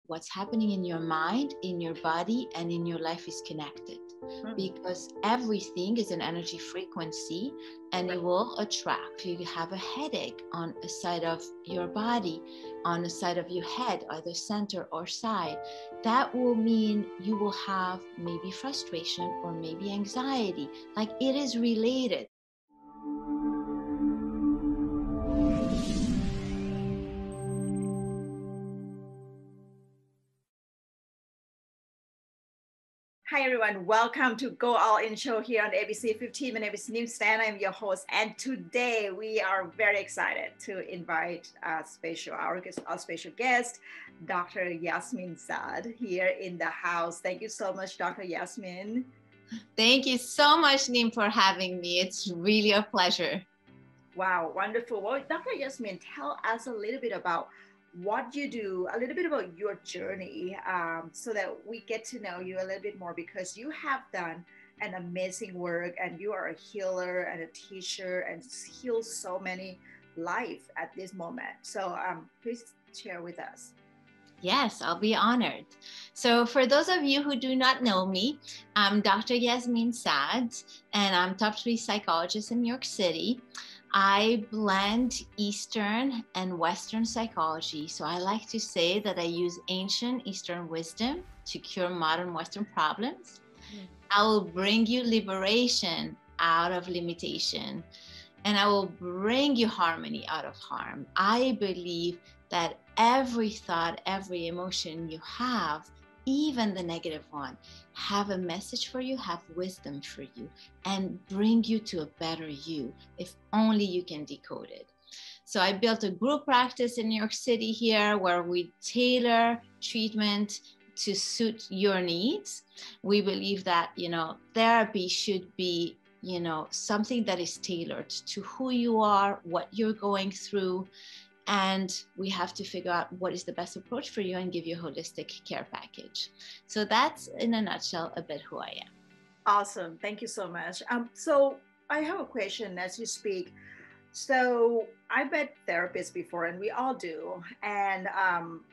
what's happening in your mind, in your body, and in your life is connected. Because everything is an energy frequency, and it will attract. You have a headache on a side of your body, on a side of your head, either center or side. That will mean you will have maybe frustration or maybe anxiety. Like, it is related. Hi everyone, welcome to Go All In show here on ABC 15 and ABC News Stant. I'm your host, and today we are very excited to invite our special guest, Dr. Yasmin Saad, here in the house. Thank you so much, Dr. Yasmin. Thank you so much, Neem, for having me. It's really a pleasure. Wow, wonderful. Well, Dr. Yasmin, tell us a little bit about what you do, a little bit about your journey, so that we get to know you a little bit more, because you have done an amazing work and you are a healer and a teacher and heal so many lives at this moment. So please share with us. Yes, I'll be honored. So for those of you who do not know me, I'm Dr. Yasmin Saad, and I'm top 3 psychologist in New York City. I blend Eastern and Western psychology. So I like to say that I use ancient Eastern wisdom to cure modern Western problems. I will bring you liberation out of limitation, and I will bring you harmony out of harm. I believe that every thought, every emotion you have, even the negative one, have a message for you, have wisdom for you, and bring you to a better you, if only you can decode it. So I built a group practice in New York City here where we tailor treatment to suit your needs. We believe that, therapy should be, something that is tailored to who you are, what you're going through. And we have to figure out what is the best approach for you and give you a holistic care package. So that's, in a nutshell, a bit who I am. Awesome. Thank you so much. So I have a question as you speak. So I met therapists before, and we all do. And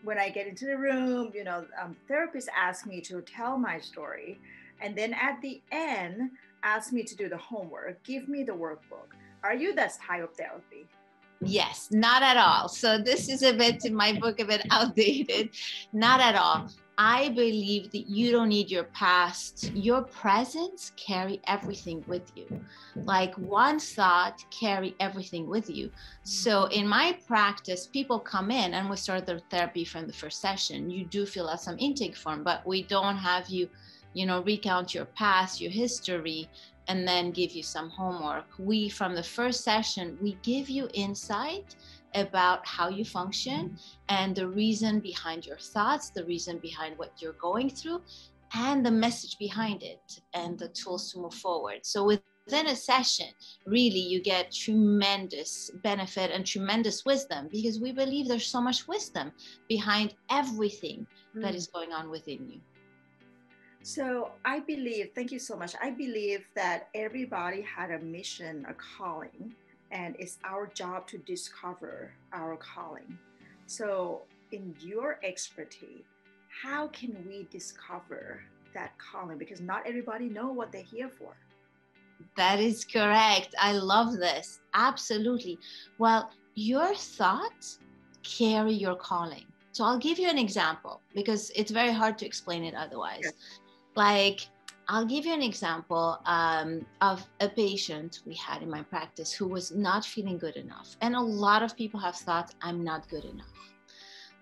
when I get into the room, therapists ask me to tell my story. And then at the end, ask me to do the homework, give me the workbook. Are you that type of therapy? Yes, not at all. So this is a bit, in my book, a bit outdated. Not at all. I believe that you don't need your past. Your presence carry everything with you. Like one thought carry everything with you. So in my practice, people come in and we start their therapy from the first session. You do fill out some intake form, but we don't have you, recount your past, your history, and then give you some homework. We, from the first session, we give you insight about how you function and the reason behind your thoughts, the reason behind what you're going through, and the message behind it, and the tools to move forward. So within a session, really, you get tremendous benefit and tremendous wisdom, because we believe there's so much wisdom behind everything that is going on within you. So I believe, thank you so much. I believe that everybody had a mission, a calling, and it's our job to discover our calling. So in your expertise, how can we discover that calling? Because not everybody know what they're here for. That is correct. I love this. Absolutely. Well, your thoughts carry your calling. So I'll give you an example, because it's very hard to explain it otherwise. Sure. Like, I'll give you an example of a patient we had in my practice who was not feeling good enough. And a lot of people have thought, I'm not good enough.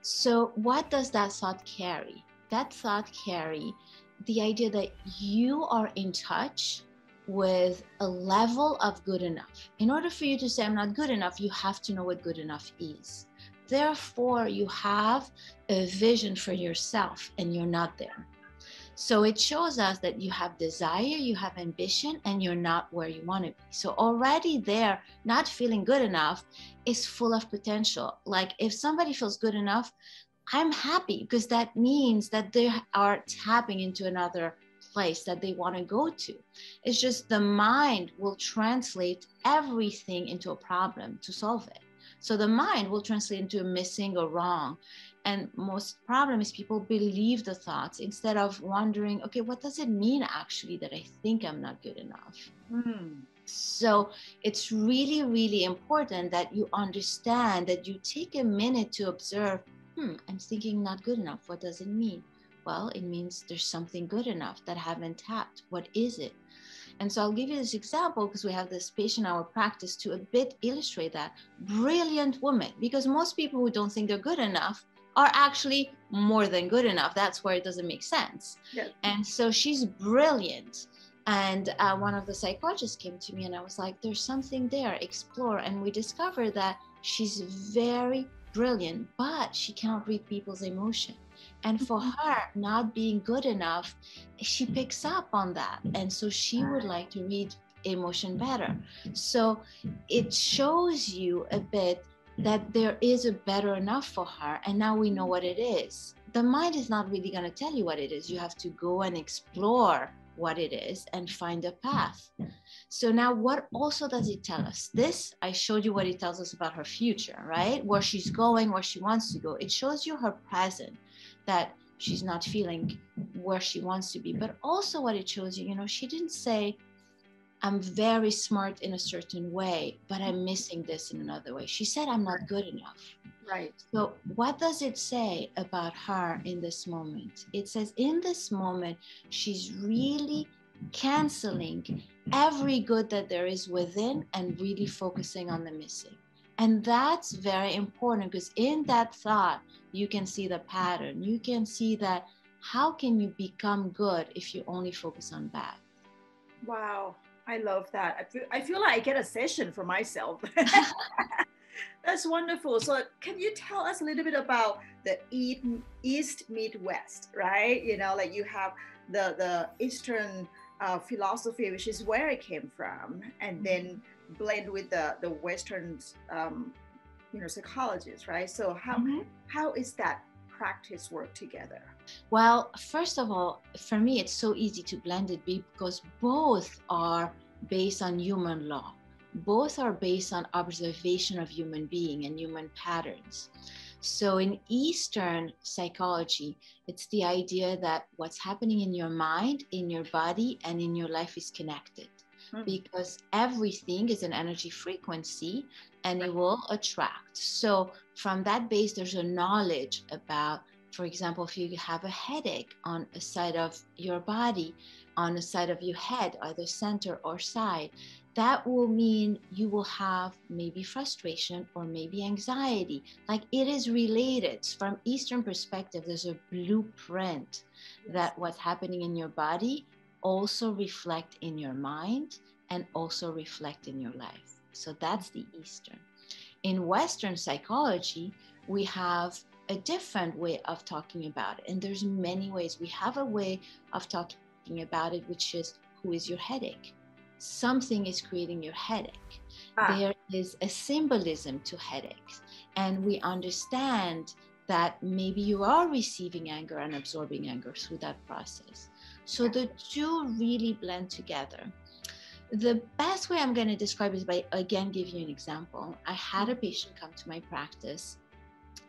So what does that thought carry? That thought carry the idea that you are in touch with a level of good enough. In order for you to say, I'm not good enough, you have to know what good enough is. Therefore, you have a vision for yourself and you're not there. So it shows us that you have desire, you have ambition, and you're not where you want to be. So already there, not feeling good enough is full of potential. Like if somebody feels good enough, I'm happy, because that means that they are tapping into another place that they want to go to. It's just the mind will translate everything into a problem to solve it. So the mind will translate into a missing or wrong. And most problem is people believe the thoughts instead of wondering, okay, what does it mean actually that I think I'm not good enough? So it's really, really important that you understand, that you take a minute to observe, I'm thinking not good enough. What does it mean? Well, it means there's something good enough that I haven't tapped. What is it? And so I'll give you this example because we have this patient in our practice to a bit illustrate that. Brilliant woman, because most people who don't think they're good enough are actually more than good enough. That's where it doesn't make sense. Yes. And so she's brilliant. And one of the psychologists came to me and I was like, there's something there, explore. And we discovered that she's very brilliant, but she cannot read people's emotion. And for her, not being good enough, she picks up on that. And so she would like to read emotion better. So it shows you a bit that there is a better enough for her. And now we know what it is. The mind is not really going to tell you what it is. You have to go and explore what it is and find a path. So now what also does it tell us? This, I showed you what it tells us about her future, right? Where she's going, where she wants to go. It shows you her present, that she's not feeling where she wants to be. But also what it shows you, she didn't say, I'm very smart in a certain way, but I'm missing this in another way. She said, I'm not good enough. Right. So what does it say about her in this moment? It says in this moment, she's really canceling every good that there is within and really focusing on the missing. And that's very important because in that thought, you can see the pattern. You can see that how can you become good if you only focus on bad? Wow. I love that. I feel like I get a session for myself. That's wonderful. So can you tell us a little bit about the East Midwest, right? Like you have the Eastern philosophy, which is where I came from, and then blend with the Western, psychologists, right? So how is that practice work together? Well, first of all, for me, it's so easy to blend it because both are based on human law. Both are based on observation of human being and human patterns. So in Eastern psychology, it's the idea that what's happening in your mind, in your body, and in your life is connected. Because everything is an energy frequency and it will attract. So from that base, there's a knowledge about, for example, if you have a headache on a side of your body, on a side of your head, either center or side, that will mean you will have maybe frustration or maybe anxiety. Like it is related. From Eastern perspective, there's a blueprint that what's happening in your body also reflect in your mind and also reflect in your life. So that's the Eastern. In Western psychology, we have a different way of talking about it. And there's many ways. We have a way of talking about it, which is, who is your headache? Something is creating your headache. There is a symbolism to headaches. And we understand that maybe you are receiving anger and absorbing anger through that process. So the two really blend together. The best way I'm going to describe is by, again, give you an example. I had a patient come to my practice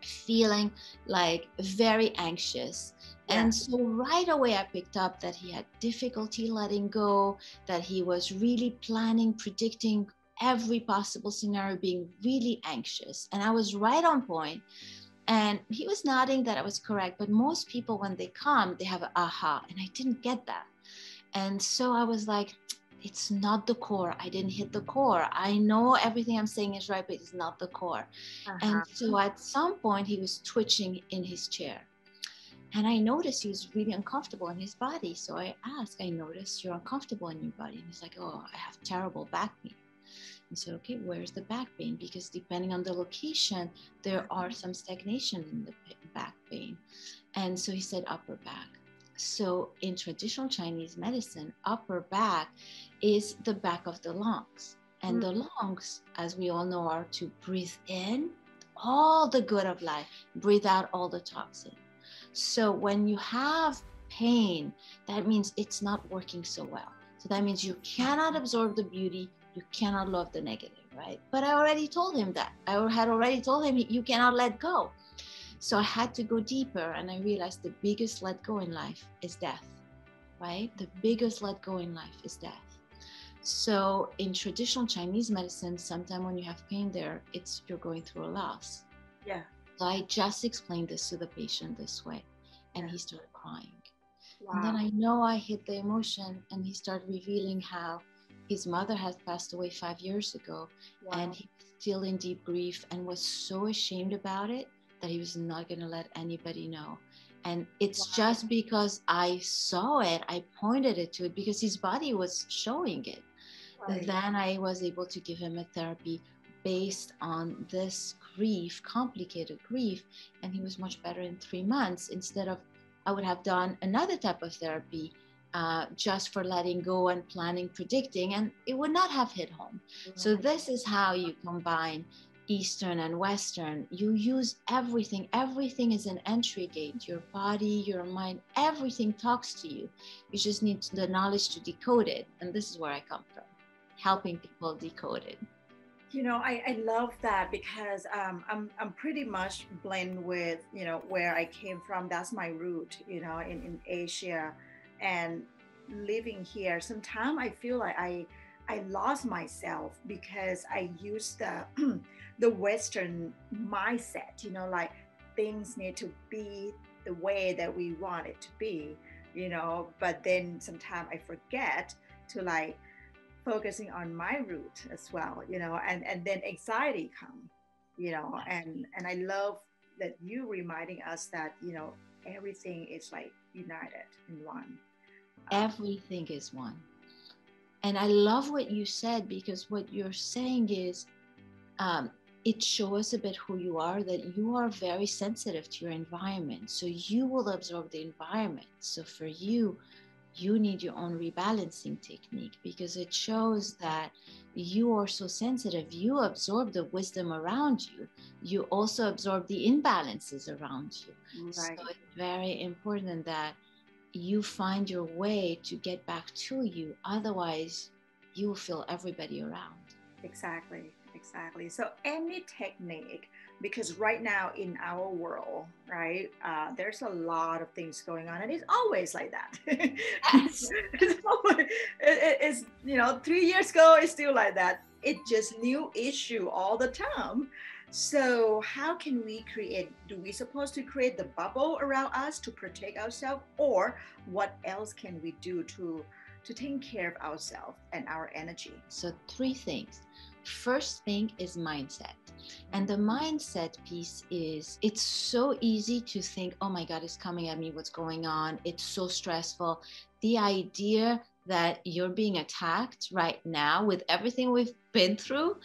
feeling like very anxious. And so right away I picked up that he had difficulty letting go, that he was really planning, predicting every possible scenario, being really anxious. And I was right on point. And he was nodding that I was correct. But most people, when they come, they have an aha. And I didn't get that. And so I was like, it's not the core. I didn't hit the core. I know everything I'm saying is right, but it's not the core. And so at some point he was twitching in his chair. And I noticed he was really uncomfortable in his body. So I asked, I noticed you're uncomfortable in your body. And he's like, oh, I have terrible back pain. I said, okay, where's the back pain? Because depending on the location, there are some stagnation in the back pain. And so he said upper back. So in traditional Chinese medicine, upper back is the back of the lungs. And the lungs, as we all know, are to breathe in all the good of life, breathe out all the toxin. So when you have pain, that means it's not working so well. So that means you cannot absorb the beauty, you cannot love the negative, right? But I already told him that. I had already told him you cannot let go. So I had to go deeper, and I realized the biggest let go in life is death, right? The biggest let go in life is death. So in traditional Chinese medicine, sometimes when you have pain there, it's you're going through a loss. Yeah. So I just explained this to the patient this way, and Yeah. he started crying. Wow. And then I know I hit the emotion, and he started revealing how his mother had passed away 5 years ago. Wow. And he was still in deep grief and was so ashamed about it that he was not going to let anybody know. And it's just because I saw it, I pointed it to it because his body was showing it. Right. Then I was able to give him a therapy based on this grief, complicated grief, and he was much better in 3 months. Instead of, I would have done another type of therapy just for letting go and planning, predicting, and it would not have hit home. So this is how you combine Eastern and Western. You use everything. Everything is an entry gate. Your body, your mind, everything talks to you. You just need the knowledge to decode it. And this is where I come from, helping people decode it. You know, I love that because I'm pretty much blend with, you know, where I came from. That's my root, you know, in Asia. And living here, sometimes I feel like I lost myself because I used the the Western mindset, you know, like things need to be the way that we want it to be, you know, but then sometimes I forget to like focusing on my root as well, you know, and then anxiety come, you know, and I love that you reminding us that, you know, everything is like united in one. Everything is one. And I love what you said, because what you're saying is it shows a bit who you are, that you are very sensitive to your environment. So you will absorb the environment. So for you, you need your own rebalancing technique, because it shows that you are so sensitive. You absorb the wisdom around you. You also absorb the imbalances around you. Right. So it's very important that you find your way to get back to you. Otherwise, you will feel everybody around. Exactly, exactly. So any technique, because right now in our world, right, there's a lot of things going on, and it's always like that. Yes. It's, you know, 3 years ago, it's still like that. It's just new issue all the time. So how can we create, do we supposed to create the bubble around us to protect ourselves, or what else can we do to take care of ourselves and our energy? So 3 things. First thing is mindset. And the mindset piece is, it's so easy to think, oh my God, it's coming at me, what's going on? It's so stressful. The idea that you're being attacked right now with everything we've been through,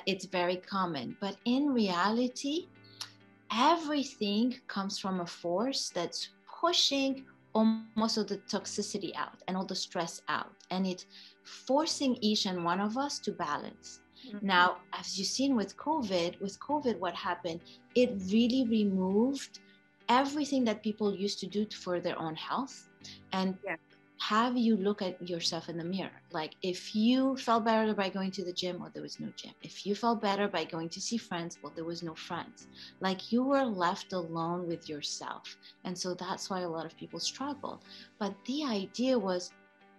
it's very common. But in reality, everything comes from a force that's pushing almost all the toxicity out and all the stress out. And it's forcing each and one of us to balance. Mm-hmm. Now, as you've seen with COVID, what happened? It really removed everything that people used to do for their own health, and have you look at yourself in the mirror. Like, if you felt better by going to the gym, well, there was no gym. If you felt better by going to see friends, well, there was no friends. Like, you were left alone with yourself. And so that's why a lot of people struggle. But the idea was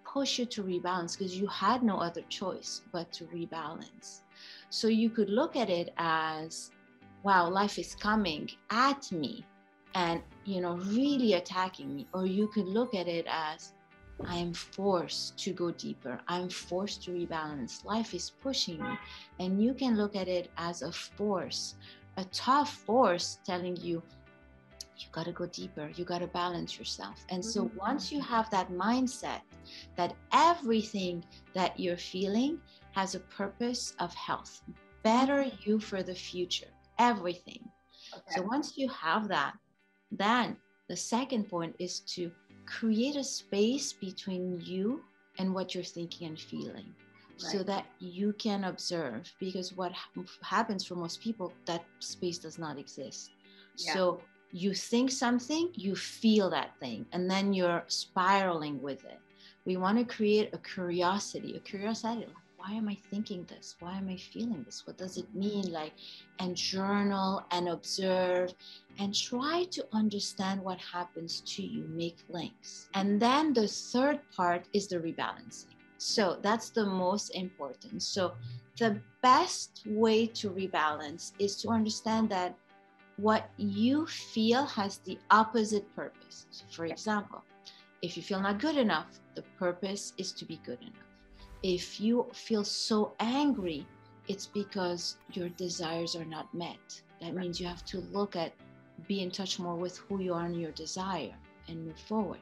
push you to rebalance, because you had no other choice but to rebalance. So you could look at it as, wow, life is coming at me and, you know, really attacking me. Or you could look at it as, I am forced to go deeper. I'm forced to rebalance. Life is pushing me. And you can look at it as a force, a tough force telling you, you got to go deeper. You got to balance yourself. And so once you have that mindset that everything that you're feeling has a purpose of health, better you for the future, everything. Okay. So once you have that, then the second point is to create a space between you and what you're thinking and feeling, so that you can observe, because what happens for most people, that space does not exist. So you think something, you feel that thing, and then you're spiraling with it. We want to create a curiosity, like, why am I thinking this? Why am I feeling this? What does it mean? Like, and journal and observe and try to understand what happens to you, make links. And then the third part is the rebalancing. So that's the most important. So the best way to rebalance is to understand that what you feel has the opposite purpose. For example, if you feel not good enough, the purpose is to be good enough. If you feel so angry, it's because your desires are not met. That means you have to look at, be in touch more with who you are and your desire and move forward.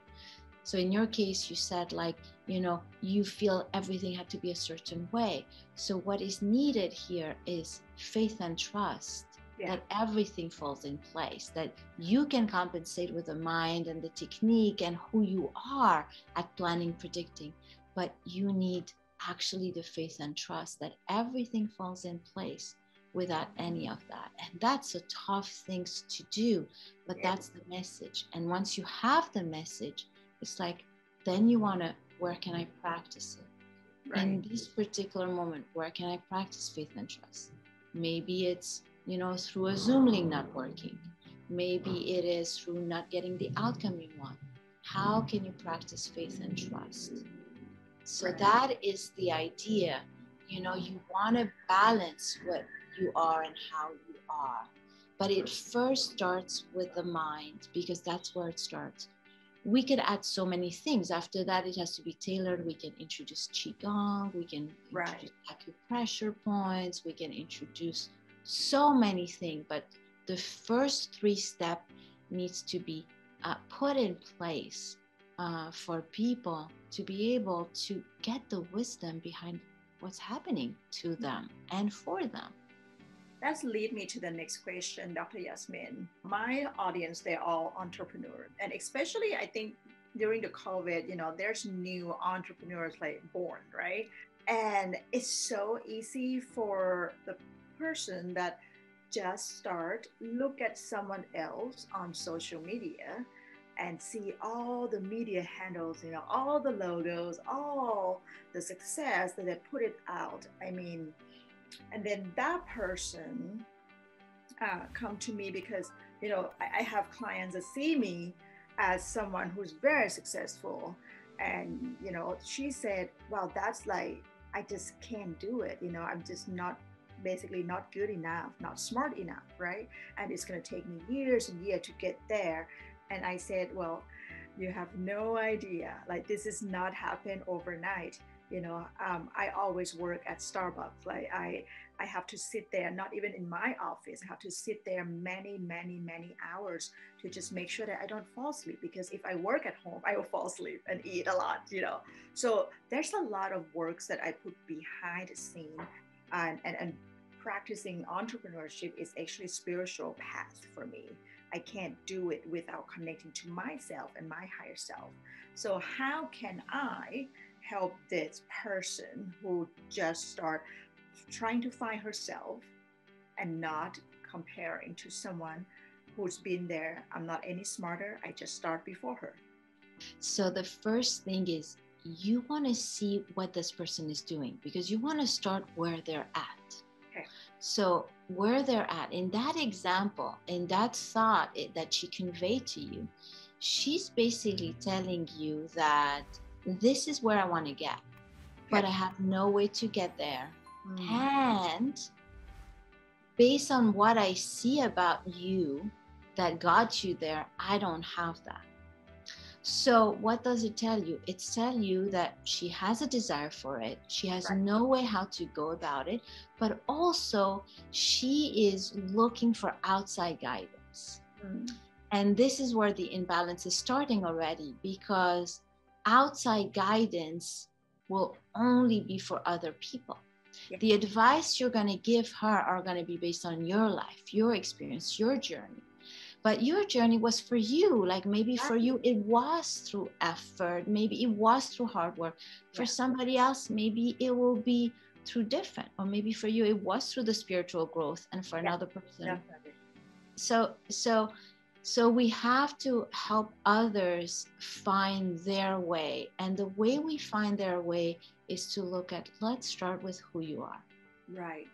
So in your case, you said like, you know, you feel everything had to be a certain way. So what is needed here is faith and trust that everything falls in place, that you can compensate with the mind and the technique and who you are at planning, predicting, but you need actually the faith and trust that everything falls in place without any of that. And that's a tough thing to do, but that's the message. And once you have the message, it's like, then you want to, where can I practice it? Right. In this particular moment, where can I practice faith and trust? Maybe it's, you know, through a Zoom link not working. Maybe it is through not getting the outcome you want. How can you practice faith and trust? So that is the idea. You know, you want to balance what you are and how you are. But it first starts with the mind, because that's where it starts. We could add so many things. After that, it has to be tailored. We can introduce Qigong. We can introduce acupressure points. We can introduce so many things. But the first 3 steps needs to be put in place for people to be able to get the wisdom behind what's happening to them and for them. That's lead me to the next question, Dr. Yasmin. My audience, they're all entrepreneurs. And especially, I think during the COVID, you know, there's new entrepreneurs like born, right? And it's so easy for the person that just start, look at someone else on social media and see all the media handles, you know, all the logos, all the success that they put it out. I mean, and then that person come to me because, you know, I have clients that see me as someone who's very successful. And, you know, she said, well, that's like, I just can't do it. You know, I'm just not, basically not good enough, not smart enough, right? And it's going to take me years and years to get there. And I said, well, you have no idea. Like, this is not happen overnight. You know, I always work at Starbucks. Like I have to sit there, not even in my office, I have to sit there many hours to just make sure that I don't fall asleep. Because if I work at home, I will fall asleep and eat a lot, you know. So there's a lot of works that I put behind the scene, and practicing entrepreneurship is actually a spiritual path for me. I can't do it without connecting to myself and my higher self. So how can I help this person who just start trying to find herself and not comparing to someone who's been there? I'm not any smarter. I just start before her. So the first thing is you want to see what this person is doing, because you want to start where they're at. Okay. So where they're at, in that example, in that thought that she conveyed to you, she's basically telling you that this is where I want to get, but I have no way to get there. And based on what I see about you that got you there, I don't have that. So what does it tell you? It tells you that she has a desire for it. She has no way how to go about it, but also she is looking for outside guidance. And this is where the imbalance is starting already, because outside guidance will only be for other people. The advice you're going to give her are going to be based on your life, your experience, your journey. But your journey was for you. Like maybe for you, it was through effort. Maybe it was through hard work. For somebody else, maybe it will be through different. Or maybe for you, it was through the spiritual growth. And for another person. So So we have to help others find their way. And the way we find their way is to look at, let's start with who you are. Right.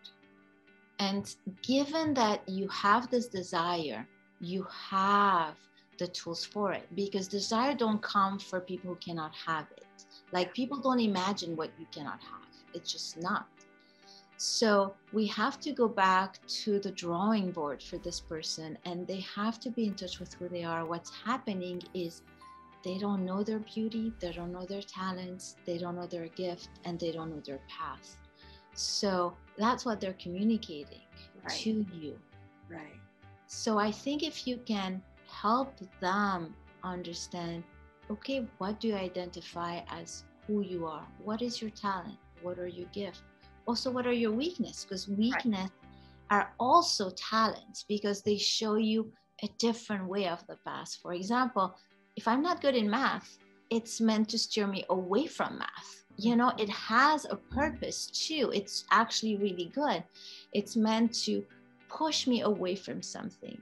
And given that you have this desire, you have the tools for it, because desire don't come for people who cannot have it. Like, people don't imagine what you cannot have. It's just not. So we have to go back to the drawing board for this person, and they have to be in touch with who they are. What's happening is they don't know their beauty, they don't know their talents, they don't know their gift, and they don't know their path. So that's what they're communicating to you. Right. So I think if you can help them understand, okay, what do you identify as who you are? What is your talent? What are your gifts? Also, what are your weaknesses? Because weakness are also talents, because they show you a different way of the past. For example, if I'm not good in math, it's meant to steer me away from math. You know, it has a purpose too. It's actually really good. It's meant to push me away from something.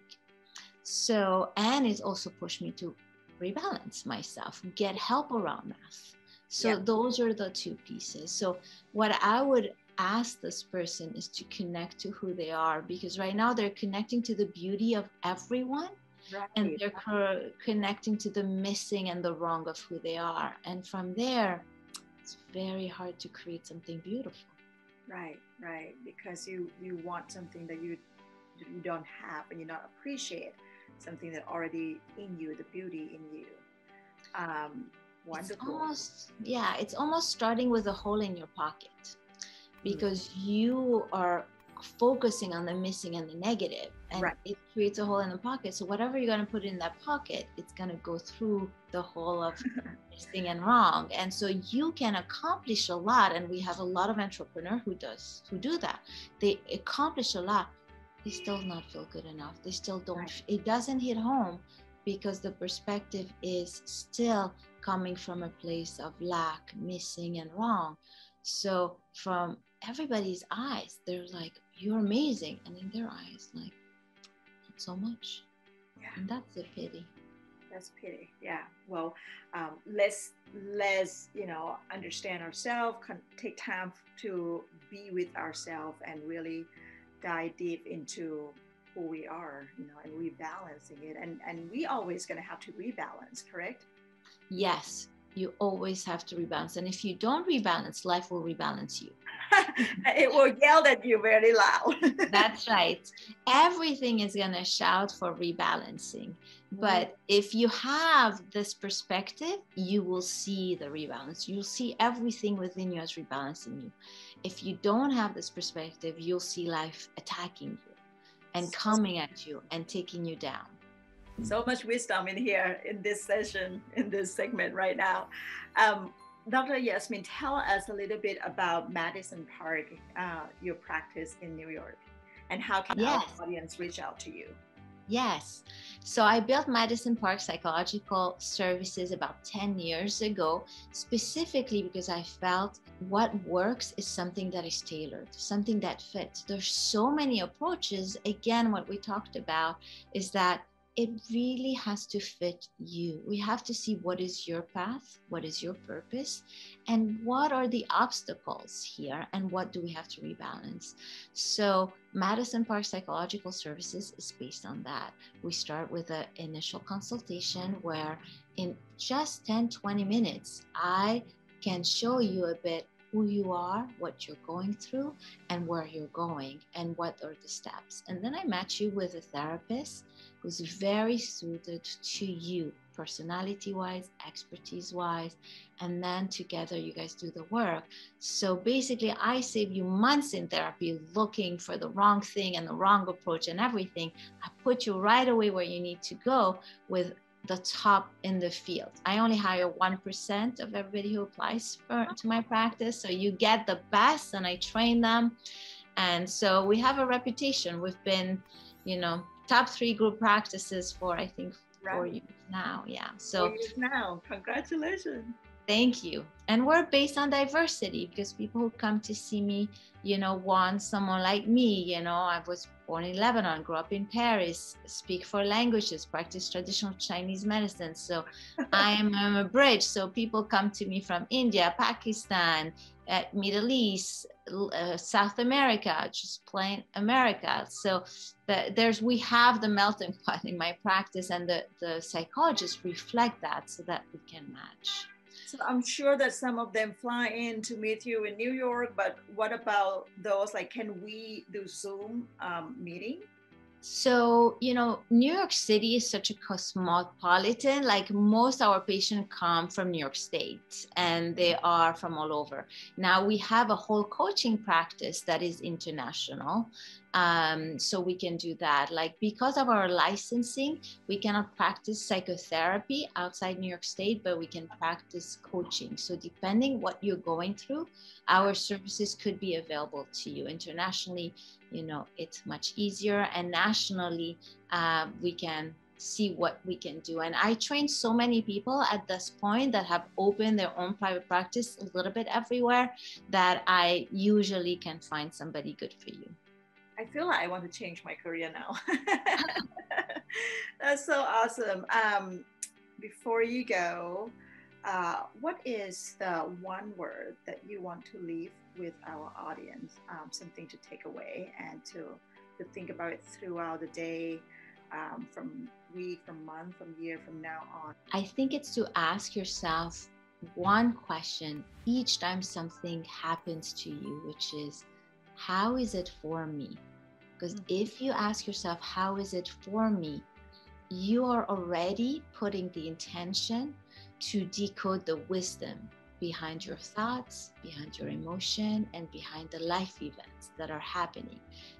So, and it's also pushed me to rebalance myself, get help around math. So those are the two pieces. So what I would ask this person is to connect to who they are, because right now they're connecting to the beauty of everyone. And they're connecting to the missing and the wrong of who they are. And from there, it's very hard to create something beautiful. Right. Because you want something that you don't have, and you not appreciate something that already in you, the beauty in you. Wonderful. It's almost starting with a hole in your pocket, because you are focusing on the missing and the negative, and it creates a hole in the pocket. So whatever you're going to put in that pocket, it's going to go through the hole of missing and wrong. And so you can accomplish a lot, and we have a lot of entrepreneurs who do that. They accomplish a lot, they still not feel good enough. They still don't, it doesn't hit home, because the perspective is still coming from a place of lack, missing, and wrong. So from everybody's eyes, they're like, you're amazing. And in their eyes, like, not so much. And that's a pity. That's a pity. Yeah. Well, let's understand ourselves, take time to be with ourselves, and really dive deep into who we are, and rebalancing it. And we always going to have to rebalance, correct? Yes, you always have to rebalance. And if you don't rebalance, life will rebalance you. It will yell at you very loud. That's right. Everything is going to shout for rebalancing. But if you have this perspective, you will see the rebalance. You'll see everything within you as rebalancing you. If you don't have this perspective, you'll see life attacking you and coming at you and taking you down. So much wisdom in here, in this session, in this segment right now. Dr. Yasmin, tell us a little bit about Madison Park, your practice in New York, and how can our audience reach out to you? Yes. So I built Madison Park Psychological Services about 10 years ago, specifically because I felt what works is something that is tailored, something that fits. There's so many approaches. Again, what we talked about is that it really has to fit you. We have to see what is your path, what is your purpose, and what are the obstacles here, and what do we have to rebalance. So Madison Park Psychological Services is based on that. We start with an initial consultation where in just 10-20 minutes, I can show you a bit who you are, what you're going through, and where you're going, and what are the steps. And then I match you with a therapist who's very suited to you, personality-wise, expertise-wise, and then together you guys do the work. So basically, I save you months in therapy looking for the wrong thing and the wrong approach and everything. I put you right away where you need to go with the top in the field. I only hire 1% of everybody who applies to my practice. So you get the best, and I train them. And so we have a reputation. We've been, top 3 group practices for, I think, 4 years now. Yeah. So 4 years now. Congratulations. Thank you. And we're based on diversity because people who come to see me, want someone like me. I was born in Lebanon, grew up in Paris, speak 4 languages, practice traditional Chinese medicine. So I'm a bridge. So people come to me from India, Pakistan, Middle East, South America, just plain America. So we have the melting pot in my practice, and the psychologists reflect that so that we can match. So I'm sure that some of them fly in to meet you in New York, but what about those? Like, can we do Zoom meeting? So, New York City is such a cosmopolitan, like most our patients come from New York State and they are from all over. Now we have a whole coaching practice that is international. So we can do that. Like, because of our licensing, we cannot practice psychotherapy outside New York State, but we can practice coaching. So depending what you're going through, our services could be available to you. Internationally, it's much easier, and nationally, we can see what we can do. And I train so many people at this point that have opened their own private practice a little bit everywhere that I usually can find somebody good for you. I feel like I want to change my career now. That's so awesome. Before you go, what is the one word that you want to leave with our audience? Something to take away and to think about it throughout the day, from week, from month, from year, from now on. I think it's to ask yourself one question each time something happens to you, which is, how is it for me? Because if you ask yourself, how is it for me? You are already putting the intention to decode the wisdom behind your thoughts, behind your emotion, and behind the life events that are happening.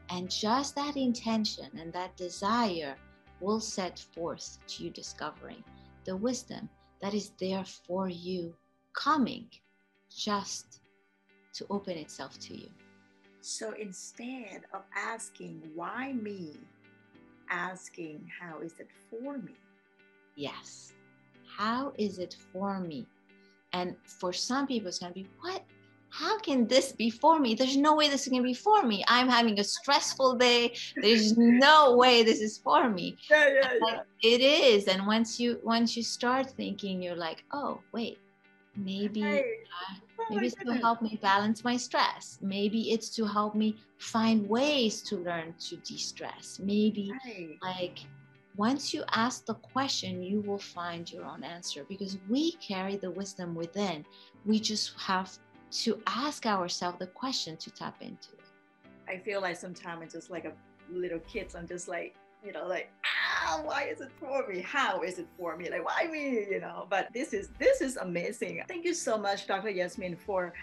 And just that intention and that desire will set forth to you discovering the wisdom that is there for you, coming just to open itself to you. So instead of asking, why me? Asking, how is it for me? Yes. How is it for me? And for some people, it's going to be, what? How can this be for me? There's no way this is going to be for me. I'm having a stressful day. There's no way this is for me. Yeah. It is. And once you start thinking, you're like, oh, wait, maybe it's to help me balance my stress. Maybe it's to help me find ways to learn to de-stress. Maybe once you ask the question, you will find your own answer, because we carry the wisdom within. We just have to ask ourselves the question to tap into it. I feel like sometimes it's just like a little kids. I'm just like, why is it for me? How is it for me? Like, why me? But this is amazing. Thank you so much, Dr. Yasmin, for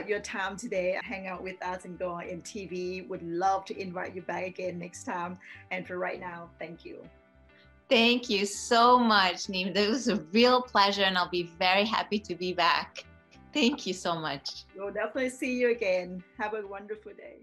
your time today. Hang out with us and GoAllInTV. Would love to invite you back again next time. And for right now, thank you. Thank you so much, Neem. It was a real pleasure, and I'll be very happy to be back. Thank you so much. We'll definitely see you again. Have a wonderful day.